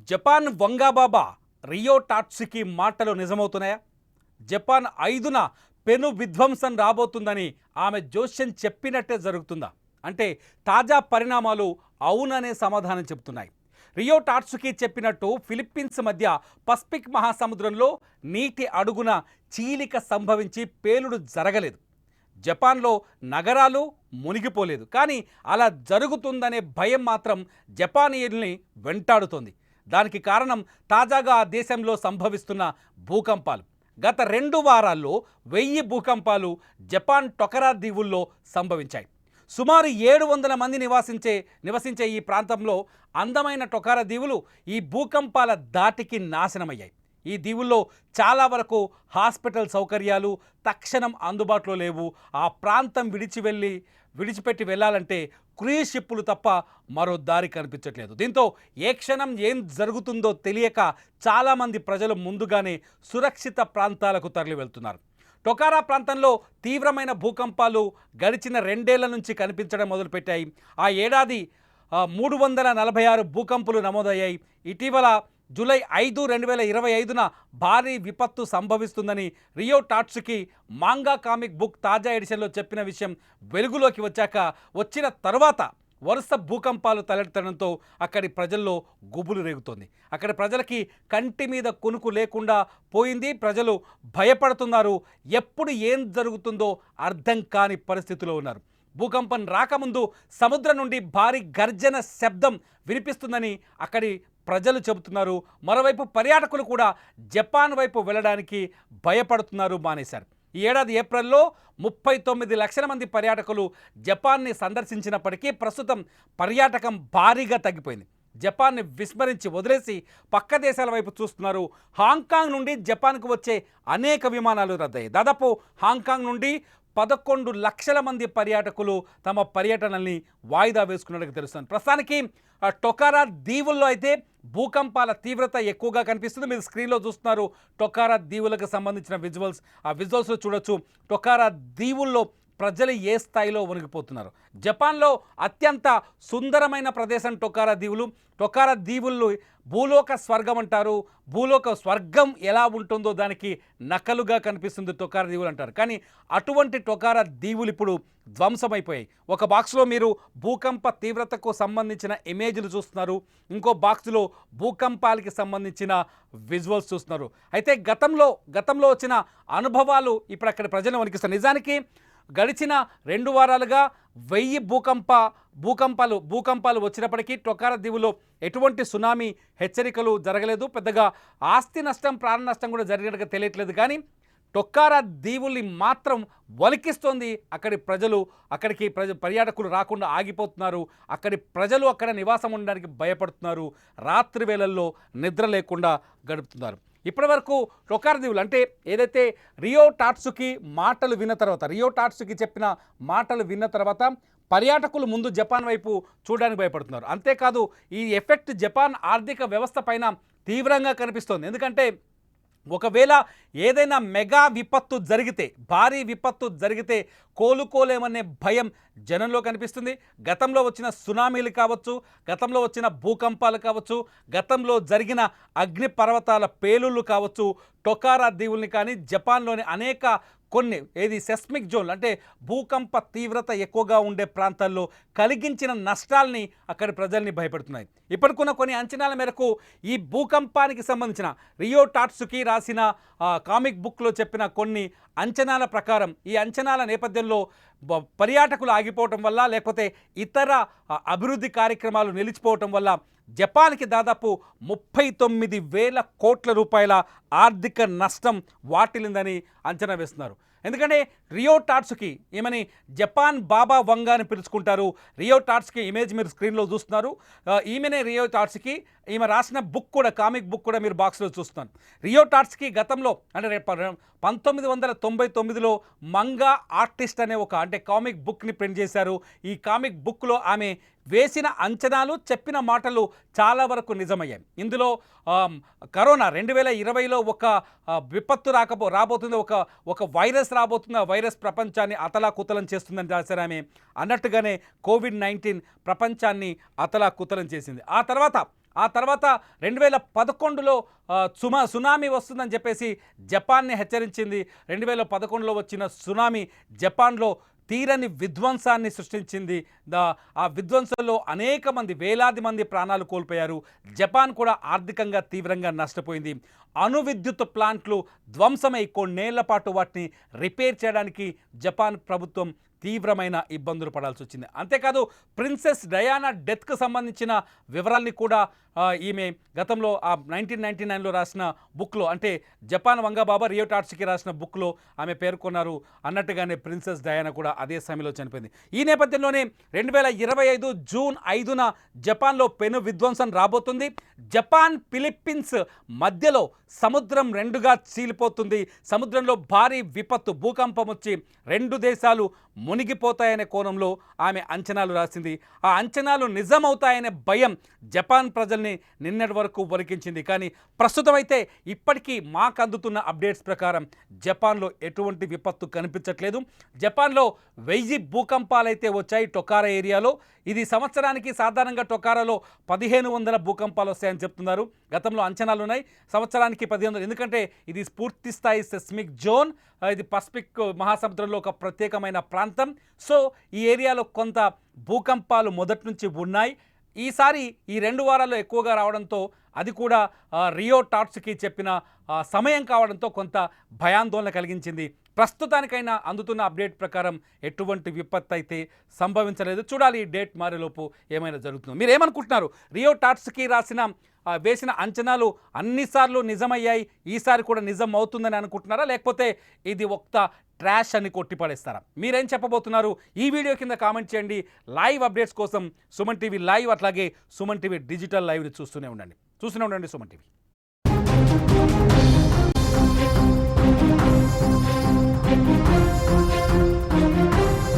Japan వంగాబాబా Rio టాట్సుకి మాటలు నిజమవుతున్నాయా? Japan 5న పెను విధ్వంసం రాబోతుందని ఆమె జోస్యం చెప్పినట్టే జరుగుతుందా? అంటే తాజా పరిణామాలు అవుననే సమాధానం చెబుతున్నాయి. రియో టాట్సుకి చెప్పినట్టు ఫిలిప్పీన్స్ మధ్య పసిఫిక్ మహాసముద్రంలో నీటి అడుగున చీలిక సంభవించి పేలుడు జరగలేదు. జపాన్లో నగరాలు మునిగిపోలేదు. కానీ అలా జరుగుతుందనే భయం మాత్రం జపానీయుల్ని వెంటాడుతోంది. దానికి కారణం తాజాగా ఆ దేశంలో సంభవిస్తున్న భూకంపాలు. గత 2 వారాల్లో 1000 భూకంపాలు జపాన్ టొకరా దీవుల్లో సంభవించాయి. సుమారు 700 మంది నివసించే ఈ ప్రాంతంలో అందమైన టొకరా దీవులు ఈ భూకంపాల ధాటికి నాశనమయ్యాయి. ఈ దీవుల్లో చాలా వరకు హాస్పిటల్ సౌకర్యాలు తక్షణం అందుబాటులో లేవు. ఆ ప్రాంతం విడిచిపెట్టి వెళ్ళాలంటే క్రూయిజ్ షిప్పులు తప్ప మరో దారి కనిపించట్లేదు. దీంతో ఏ క్షణం ఏం జరుగుతుందో తెలియక చాలామంది ప్రజలు ముందుగానే సురక్షిత ప్రాంతాలకు తరలి వెళ్తున్నారు. టొకరా ప్రాంతంలో తీవ్రమైన భూకంపాలు గడిచిన 2 ఏళ్ల నుంచి కనిపించడం మొదలుపెట్టాయి. ఆ ఏడాది 346 భూకంపాలు నమోదయ్యాయి. ఇటీవల జూలై 5, 2025న భారీ విపత్తు సంభవిస్తుందని రియో టాట్సుకి మాంగా కామిక్ బుక్ తాజా ఎడిషన్లో చెప్పిన విషయం వెలుగులోకి వచ్చిన తర్వాత వరుస భూకంపాలు తలెత్తడంతో అక్కడి ప్రజల్లో గుబులు రేగుతోంది. అక్కడి ప్రజలకి కంటి మీద కొనుకు లేకుండా పోయింది. ప్రజలు భయపడుతున్నారు. ఎప్పుడు ఏం జరుగుతుందో అర్థం కాని పరిస్థితిలో ఉన్నారు. భూకంపం రాకముందు సముద్రం నుండి భారీ గర్జన శబ్దం వినిపిస్తుందని అక్కడి ప్రజలు చెబుతున్నారు. మరోవైపు పర్యాటకులు కూడా జపాన్ వైపు వెళ్ళడానికి భయపడుతున్నారు, మానేశారు. ఈ ఏడాది ఏప్రిల్లో 39 లక్షల మంది పర్యాటకులు జపాన్ని సందర్శించినప్పటికీ ప్రస్తుతం పర్యాటకం భారీగా తగ్గిపోయింది. జపాన్ని విస్మరించి వదిలేసి పక్క దేశాల వైపు చూస్తున్నారు. హాంకాంగ్ నుండి జపాన్కు వచ్చే అనేక విమానాలు రద్దయ్యాయి. దాదాపు హాంకాంగ్ నుండి 11 లక్షల మంది పర్యాటకులు తమ పర్యటనల్ని వాయిదా వేసుకున్నట్టు తెలుస్తుంది. ప్రస్తుతానికి టొకరా దీవుల్లో అయితే భూకంపాల తీవ్రత ఎక్కువగా కనిపిస్తుంది. మీరు స్క్రీన్లో చూస్తున్నారు టొకరా దీవులకు సంబంధించిన విజువల్స్. ఆ విజువల్స్లో చూడొచ్చు టొకరా దీవుల్లో ప్రజలు ఏ స్థాయిలో వణికిపోతున్నారు. జపాన్లో అత్యంత సుందరమైన ప్రదేశం టొకరా దీవులు. టొకరా దీవులు భూలోక స్వర్గం అంటారు. భూలోక స్వర్గం ఎలా ఉంటుందో దానికి నకలుగా కనిపిస్తుంది టొకరా దీవులు అంటారు. కానీ అటువంటి టొకరా దీవులు ఇప్పుడు ధ్వంసమైపోయాయి. ఒక బాక్స్లో మీరు భూకంప తీవ్రతకు సంబంధించిన ఇమేజ్లు చూస్తున్నారు. ఇంకో బాక్స్లో భూకంపాలకి సంబంధించిన విజువల్స్ చూస్తున్నారు. అయితే గతంలో వచ్చిన అనుభవాలు ఇప్పుడు అక్కడ ప్రజలను వణికిస్తాయి. నిజానికి గడిచిన 2 వారాలుగా 1000 భూకంపాలు వచ్చినప్పటికీ టొకరా దీవులో ఎటువంటి సునామీ హెచ్చరికలు జరగలేదు. పెద్దగా ఆస్తి నష్టం, ప్రాణ నష్టం కూడా జరిగినట్టుగా తెలియట్లేదు. కానీ టొకరా దీవుల్ని మాత్రం వలికిస్తోంది. అక్కడికి పర్యాటకులు రాకుండా ఆగిపోతున్నారు. అక్కడి ప్రజలు అక్కడ నివాసం ఉండడానికి భయపడుతున్నారు. రాత్రి వేళల్లో నిద్ర లేకుండా గడుపుతున్నారు. ఇప్పటి వరకు టొకరా దీవులు అంటే ఏదైతే రియో టాట్సుకి చెప్పిన మాటలు విన్న తర్వాత పర్యాటకులు ముందు జపాన్ వైపు చూడడానికి భయపడుతున్నారు. అంతేకాదు ఈ ఎఫెక్ట్ జపాన్ ఆర్థిక వ్యవస్థ పైన తీవ్రంగా కనిపిస్తోంది. ఎందుకంటే ఒకవేళ ఏదైనా మెగా విపత్తు జరిగితే, భారీ విపత్తు జరిగితే కోలుకోలేమనే భయం జనంలో కనిపిస్తుంది. గతంలో వచ్చిన సునామీలు కావచ్చు, గతంలో వచ్చిన భూకంపాలు కావచ్చు, గతంలో జరిగిన అగ్నిపర్వతాల పేలుళ్ళు కావచ్చు, టొకరా దీవుల్ని కానీ జపాన్లోని కొన్ని సెస్మిక్ జోన్లు అంటే భూకంప తీవ్రత ఎక్కువగా ఉండే ప్రాంతాల్లో కలిగించిన నష్టాల్ని అక్కడి ప్రజల్ని భయపెడుతున్నాయి. ఇప్పటికున్న కొన్ని అంచనాల మేరకు ఈ భూకంపానికి సంబంధించిన రియో టాట్సుకి రాసిన కామిక్ బుక్లో చెప్పిన కొన్ని అంచనాల ప్రకారం ఈ అంచనాల నేపథ్యంలో పర్యాటకులు ఆగిపోవటం వల్ల లేకపోతే ఇతర అభివృద్ధి కార్యక్రమాలు నిలిచిపోవటం వల్ల జపాన్కి దాదాపు 39,000 కోట్ల రూపాయల ఆర్థిక నష్టం వాటిల్లిందని అంచనా వేస్తున్నారు. ఎందుకంటే రియో టాట్సుకి ఈమెని జపాన్ బాబా వంగా అని పిలుచుకుంటారు. రియో టాట్సుకి ఇమేజ్ మీరు స్క్రీన్లో చూస్తున్నారు. ఈమెనే రియో టాట్సుకి. ఈమె రాసిన బుక్ కూడా, కామిక్ బుక్ కూడా మీరు బాక్స్లో చూస్తున్నారు. రియో టాట్సుకి గతంలో అంటే 1999లో మంగా ఆర్టిస్ట్ అనే కామిక్ బుక్ని ప్రింట్ చేశారు. ఈ కామిక్ బుక్లో ఆమె వేసిన అంచనాలు, చెప్పిన మాటలు చాలా వరకు నిజమయ్యాయి. ఇందులో కరోనా 2020లో ఒక విపత్తు రాబోతుంది, ఒక వైరస్ రాబోతుంది. ఆ వైరస్ ప్రపంచాన్ని అతలాకుతలం చేస్తుందని రాశారు ఆమె. అన్నట్టుగానే కోవిడ్-19 ప్రపంచాన్ని అతలాకుతలం చేసింది. ఆ తర్వాత ఆ తర్వాత 2011లో సునామీ వస్తుందని చెప్పేసి జపాన్ని హెచ్చరించింది. 2011లో వచ్చిన సునామీ జపాన్లో తీరని విధ్వంసాన్ని సృష్టించింది. ఆ విధ్వంసంలో అనేక మంది, వేలాది మంది ప్రాణాలు కోల్పోయారు. జపాన్ కూడా ఆర్థికంగా తీవ్రంగా నష్టపోయింది. అణు విద్యుత్ ప్లాంట్లు ధ్వంసమై కొన్నేళ్ల పాటు వాటిని రిపేర్ చేయడానికి జపాన్ ప్రభుత్వం తీవ్రమైన ఇబ్బందులు పడాల్సి వచ్చింది. అంతేకాదు ప్రిన్సెస్ డయానా డెత్కు సంబంధించిన వివరాల్ని కూడా ఈమె గతంలో ఆ 1999లో రాసిన బుక్లో, అంటే జపాన్ వంగబాబా రియో టాట్సుకి రాసిన బుక్లో ఆమె పేర్కొన్నారు. అన్నట్టుగానే ప్రిన్సెస్ డయానా కూడా అదే సమయంలో చనిపోయింది. ఈ నేపథ్యంలోనే 2025 జూన్ 5న జపాన్లో పెను విధ్వంసం రాబోతుంది. జపాన్ ఫిలిప్పీన్స్ మధ్యలో సముద్రం రెండుగా చీలిపోతుంది. సముద్రంలో భారీ విపత్తు, భూకంపం వచ్చి రెండు దేశాలు మునిగిపోతాయనే కోణంలో ఆమె అంచనాలు రాసింది. ఆ అంచనాలు నిజమవుతాయనే భయం జపాన్ ప్రజల్ని నిన్నటి వరకు వణికించింది. కానీ ప్రస్తుతం అయితే ఇప్పటికీ మాకు అందుతున్న అప్డేట్స్ ప్రకారం జపాన్లో ఎటువంటి విపత్తు కనిపించట్లేదు. జపాన్లో 1000 భూకంపాలైతే వచ్చాయి టొకారా ఏరియాలో. ఇది సంవత్సరానికి సాధారణంగా టొకారాలో 1500 భూకంపాలు వస్తాయని చెప్తున్నారు. గతంలో అంచనాలు ఉన్నాయి సంవత్సరానికి 1500, ఎందుకంటే ఇది పూర్తి స్థాయి సెస్మిక్ జోన్. ఇది పసిఫిక్ మహాసముద్రంలో ఒక ప్రత్యేకమైన ప్రాంతం. సో ఈ ఏరియాలో కొంత భూకంపాలు మొదటి నుంచి ఉన్నాయి. ఈసారి ఈ 2 వారాల్లో ఎక్కువగా రావడంతో, అది కూడా రియో టాట్సుకి చెప్పిన సమయం కావడంతో కొంత భయాందోళన కలిగించింది. ప్రస్తుతానికైనా అందుతున్న అప్డేట్ ప్రకారం ఎటువంటి విపత్తు అయితే సంభవించలేదు. చూడాలి ఈ డేట్ మారేలోపు ఏమైనా జరుగుతుందో. మీరు ఏమనుకుంటున్నారు? రియో టాట్సుకి వేసిన అంచనాలు అన్నిసార్లు నిజమయ్యాయి, ఈసారి కూడా నిజం అవుతుందని అనుకుంటున్నారా, లేకపోతే ఇది ఒక్క ట్రాష్ అని కొట్టిపడేస్తారా? మీరేం చెప్పబోతున్నారు? ఈ వీడియో కింద కామెంట్ చేయండి. లైవ్ అప్డేట్స్ కోసం సుమన్ టీవీ లైవ్, అట్లాగే సుమన్ టీవీ డిజిటల్ లైవ్ని చూస్తూనే ఉండండి సుమన్ టీవీ.